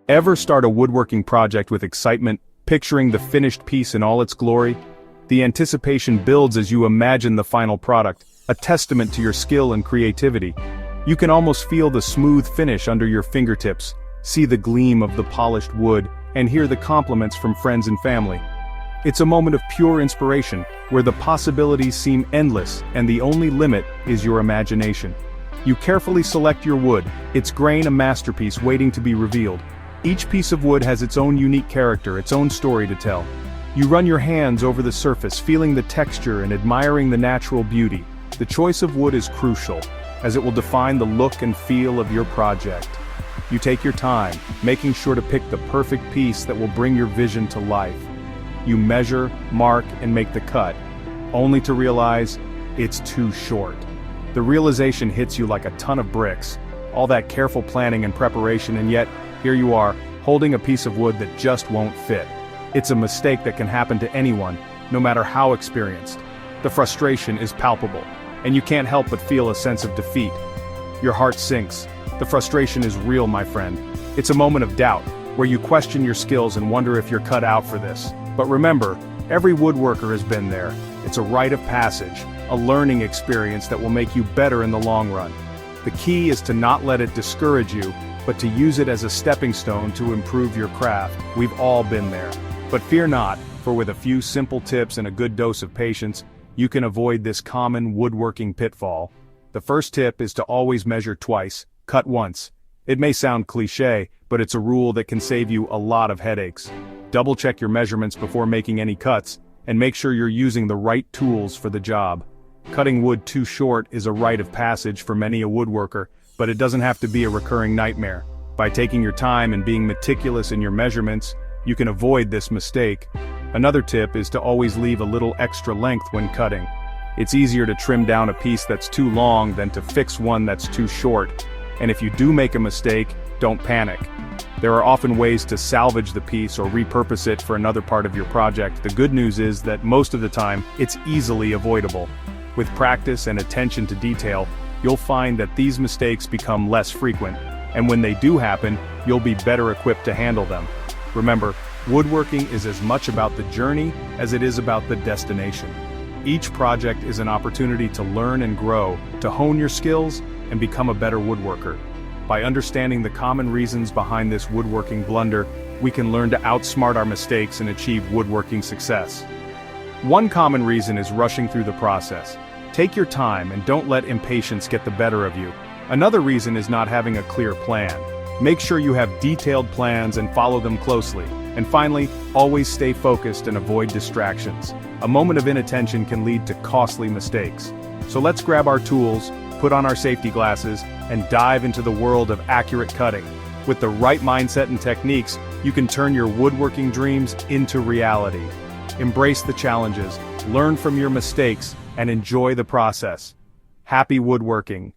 Ever start a woodworking project with excitement, picturing the finished piece in all its glory? The anticipation builds as you imagine the final product, a testament to your skill and creativity. You can almost feel the smooth finish under your fingertips, see the gleam of the polished wood, and hear the compliments from friends and family. It's a moment of pure inspiration, where the possibilities seem endless and the only limit is your imagination. You carefully select your wood, its grain a masterpiece waiting to be revealed. Each piece of wood has its own unique character, its own story to tell. You run your hands over the surface, feeling the texture and admiring the natural beauty. The choice of wood is crucial, as it will define the look and feel of your project. You take your time, making sure to pick the perfect piece that will bring your vision to life. You measure, mark, and make the cut, only to realize it's too short. The realization hits you like a ton of bricks, all that careful planning and preparation, and yet, here you are, holding a piece of wood that just won't fit. It's a mistake that can happen to anyone, no matter how experienced. The frustration is palpable, and you can't help but feel a sense of defeat. Your heart sinks. The frustration is real, my friend. It's a moment of doubt, where you question your skills and wonder if you're cut out for this. But remember, every woodworker has been there. It's a rite of passage, a learning experience that will make you better in the long run. The key is to not let it discourage you, but to use it as a stepping stone to improve your craft. We've all been there. But fear not, for with a few simple tips and a good dose of patience, you can avoid this common woodworking pitfall. The first tip is to always measure twice, cut once. It may sound cliché, but it's a rule that can save you a lot of headaches. Double-check your measurements before making any cuts, and make sure you're using the right tools for the job. Cutting wood too short is a rite of passage for many a woodworker, but it doesn't have to be a recurring nightmare. By taking your time and being meticulous in your measurements, you can avoid this mistake. Another tip is to always leave a little extra length when cutting. It's easier to trim down a piece that's too long than to fix one that's too short. And if you do make a mistake, don't panic. There are often ways to salvage the piece or repurpose it for another part of your project. The good news is that most of the time, it's easily avoidable. With practice and attention to detail, you'll find that these mistakes become less frequent, and when they do happen, you'll be better equipped to handle them. Remember, woodworking is as much about the journey as it is about the destination. Each project is an opportunity to learn and grow, to hone your skills, and become a better woodworker. By understanding the common reasons behind this woodworking blunder, we can learn to outsmart our mistakes and achieve woodworking success. One common reason is rushing through the process. Take your time and don't let impatience get the better of you. Another reason is not having a clear plan. Make sure you have detailed plans and follow them closely. And finally, always stay focused and avoid distractions. A moment of inattention can lead to costly mistakes. So let's grab our tools, put on our safety glasses, and dive into the world of accurate cutting. With the right mindset and techniques, you can turn your woodworking dreams into reality. Embrace the challenges, learn from your mistakes, and enjoy the process. Happy woodworking!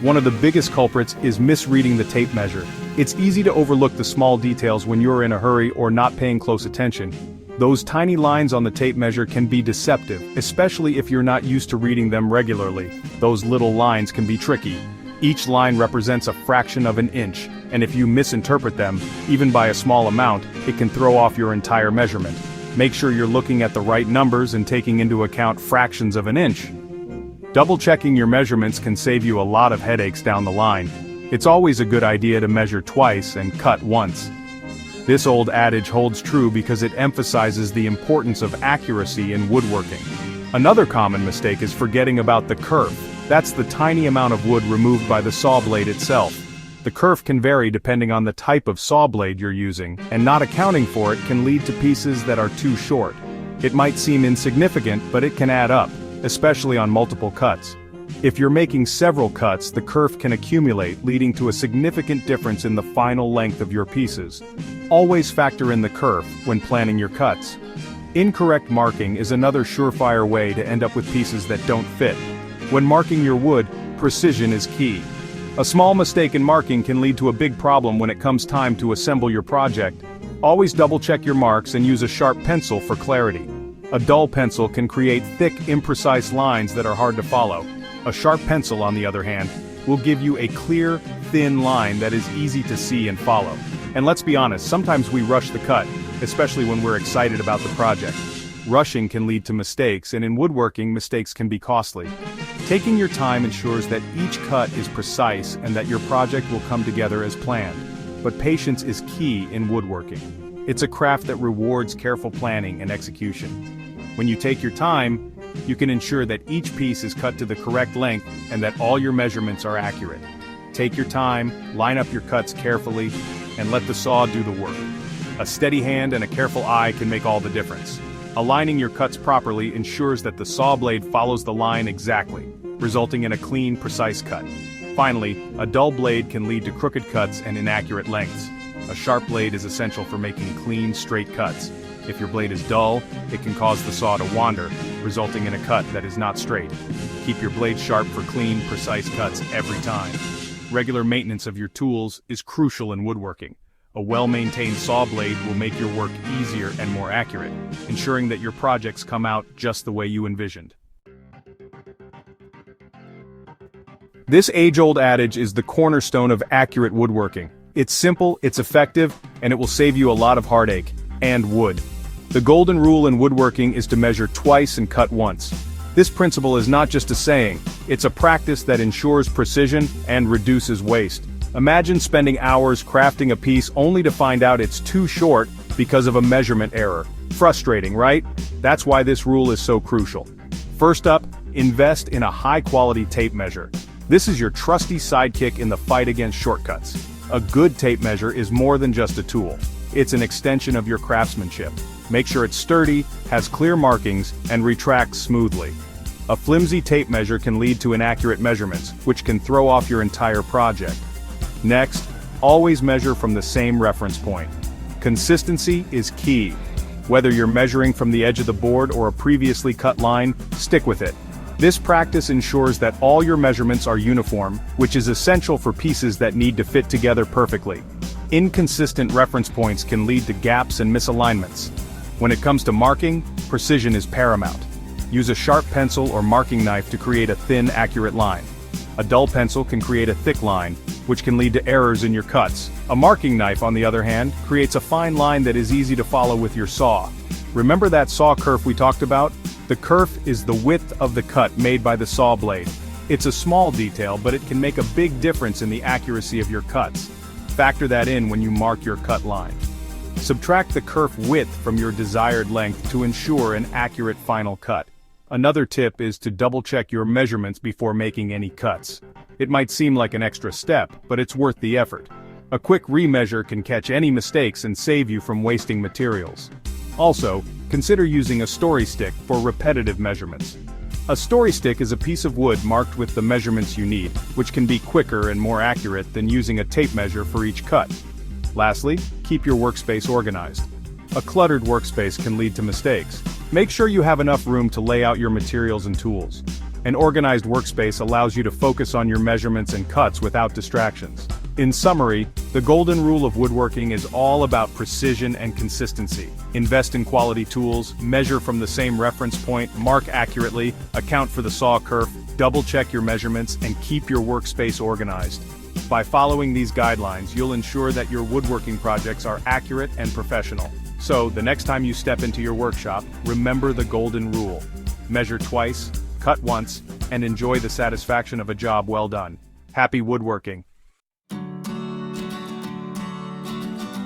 One of the biggest culprits is misreading the tape measure. It's easy to overlook the small details when you're in a hurry or not paying close attention. Those tiny lines on the tape measure can be deceptive, especially if you're not used to reading them regularly. Those little lines can be tricky. Each line represents a fraction of an inch, and if you misinterpret them, even by a small amount, it can throw off your entire measurement. Make sure you're looking at the right numbers and taking into account fractions of an inch. Double-checking your measurements can save you a lot of headaches down the line. It's always a good idea to measure twice and cut once. This old adage holds true because it emphasizes the importance of accuracy in woodworking. Another common mistake is forgetting about the kerf. That's the tiny amount of wood removed by the saw blade itself. The kerf can vary depending on the type of saw blade you're using, and not accounting for it can lead to pieces that are too short. It might seem insignificant, but it can add up, especially on multiple cuts. If you're making several cuts, the kerf can accumulate, leading to a significant difference in the final length of your pieces. Always factor in the kerf when planning your cuts. Incorrect marking is another surefire way to end up with pieces that don't fit. When marking your wood, precision is key. A small mistake in marking can lead to a big problem when it comes time to assemble your project. Always double-check your marks and use a sharp pencil for clarity. A dull pencil can create thick, imprecise lines that are hard to follow. A sharp pencil, on the other hand, will give you a clear, thin line that is easy to see and follow. And let's be honest, sometimes we rush the cut, especially when we're excited about the project. Rushing can lead to mistakes, and in woodworking, mistakes can be costly. Taking your time ensures that each cut is precise and that your project will come together as planned. But patience is key in woodworking. It's a craft that rewards careful planning and execution. When you take your time, you can ensure that each piece is cut to the correct length and that all your measurements are accurate. Take your time, line up your cuts carefully, and let the saw do the work. A steady hand and a careful eye can make all the difference. Aligning your cuts properly ensures that the saw blade follows the line exactly, resulting in a clean, precise cut. Finally, a dull blade can lead to crooked cuts and inaccurate lengths. A sharp blade is essential for making clean, straight cuts. If your blade is dull, it can cause the saw to wander, resulting in a cut that is not straight. Keep your blade sharp for clean, precise cuts every time. Regular maintenance of your tools is crucial in woodworking. A well-maintained saw blade will make your work easier and more accurate, ensuring that your projects come out just the way you envisioned. This age-old adage is the cornerstone of accurate woodworking. It's simple, it's effective, and it will save you a lot of heartache and wood. The golden rule in woodworking is to measure twice and cut once. This principle is not just a saying, it's a practice that ensures precision and reduces waste. Imagine spending hours crafting a piece only to find out it's too short because of a measurement error. Frustrating, right? That's why this rule is so crucial. First up, invest in a high-quality tape measure. This is your trusty sidekick in the fight against shortcuts. A good tape measure is more than just a tool. It's an extension of your craftsmanship. Make sure it's sturdy, has clear markings, and retracts smoothly. A flimsy tape measure can lead to inaccurate measurements, which can throw off your entire project. Next, always measure from the same reference point. Consistency is key. Whether you're measuring from the edge of the board or a previously cut line, stick with it. This practice ensures that all your measurements are uniform, which is essential for pieces that need to fit together perfectly. Inconsistent reference points can lead to gaps and misalignments. When it comes to marking, precision is paramount. Use a sharp pencil or marking knife to create a thin, accurate line. A dull pencil can create a thick line, which can lead to errors in your cuts. A marking knife, on the other hand, creates a fine line that is easy to follow with your saw. Remember that saw kerf we talked about? The kerf is the width of the cut made by the saw blade. It's a small detail, but it can make a big difference in the accuracy of your cuts. Factor that in when you mark your cut line. Subtract the kerf width from your desired length to ensure an accurate final cut. Another tip is to double-check your measurements before making any cuts. It might seem like an extra step, but it's worth the effort. A quick remeasure can catch any mistakes and save you from wasting materials. Also, consider using a story stick for repetitive measurements. A story stick is a piece of wood marked with the measurements you need, which can be quicker and more accurate than using a tape measure for each cut. Lastly, keep your workspace organized. A cluttered workspace can lead to mistakes. Make sure you have enough room to lay out your materials and tools. An organized workspace allows you to focus on your measurements and cuts without distractions. In summary, the golden rule of woodworking is all about precision and consistency. Invest in quality tools, measure from the same reference point, mark accurately, account for the saw kerf, double-check your measurements, and keep your workspace organized. By following these guidelines, you'll ensure that your woodworking projects are accurate and professional. So, the next time you step into your workshop, remember the golden rule. Measure twice, cut once, and enjoy the satisfaction of a job well done. Happy woodworking!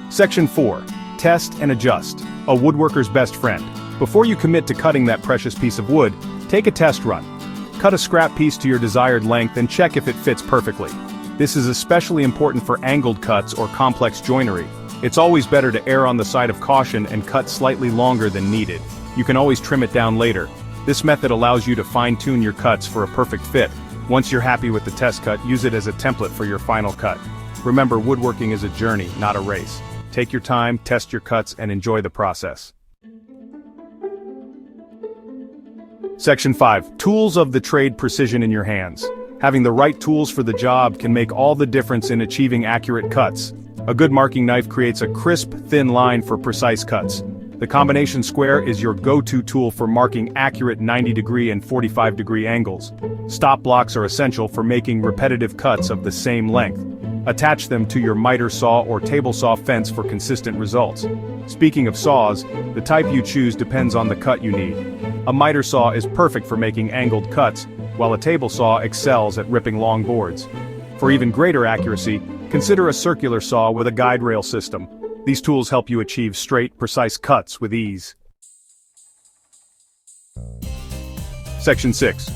Section 4. Test and adjust. A woodworker's best friend. Before you commit to cutting that precious piece of wood, take a test run. Cut a scrap piece to your desired length and check if it fits perfectly. This is especially important for angled cuts or complex joinery. It's always better to err on the side of caution and cut slightly longer than needed. You can always trim it down later. This method allows you to fine-tune your cuts for a perfect fit. Once you're happy with the test cut, use it as a template for your final cut. Remember, woodworking is a journey, not a race. Take your time, test your cuts, and enjoy the process. Section 5. Tools of the trade: precision in your hands. Having the right tools for the job can make all the difference in achieving accurate cuts. A good marking knife creates a crisp, thin line for precise cuts. The combination square is your go-to tool for marking accurate 90-degree and 45-degree angles. Stop blocks are essential for making repetitive cuts of the same length. Attach them to your miter saw or table saw fence for consistent results. Speaking of saws, the type you choose depends on the cut you need. A miter saw is perfect for making angled cuts, while a table saw excels at ripping long boards. For even greater accuracy, consider a circular saw with a guide rail system. These tools help you achieve straight, precise cuts with ease. Section 6.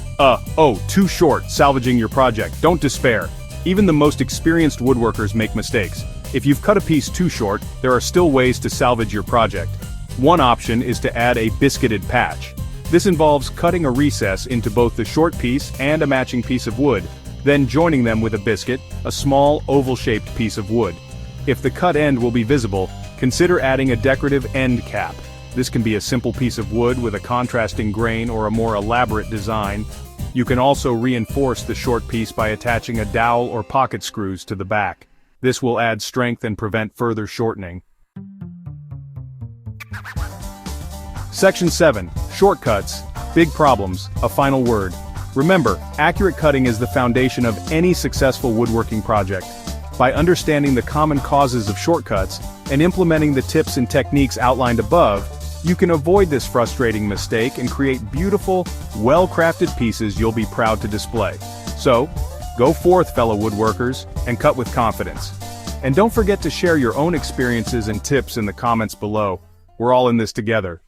Too short, salvaging your project. Don't despair. Even the most experienced woodworkers make mistakes. If you've cut a piece too short, there are still ways to salvage your project. One option is to add a biscuited patch. This involves cutting a recess into both the short piece and a matching piece of wood, then joining them with a biscuit, a small oval-shaped piece of wood. If the cut end will be visible, consider adding a decorative end cap. This can be a simple piece of wood with a contrasting grain or a more elaborate design. You can also reinforce the short piece by attaching a dowel or pocket screws to the back. This will add strength and prevent further shortening. Section 7. Shortcuts, big problems, a final word. Remember, accurate cutting is the foundation of any successful woodworking project. By understanding the common causes of shortcuts and implementing the tips and techniques outlined above, you can avoid this frustrating mistake and create beautiful, well-crafted pieces you'll be proud to display. So, go forth, fellow woodworkers, and cut with confidence. And don't forget to share your own experiences and tips in the comments below. We're all in this together.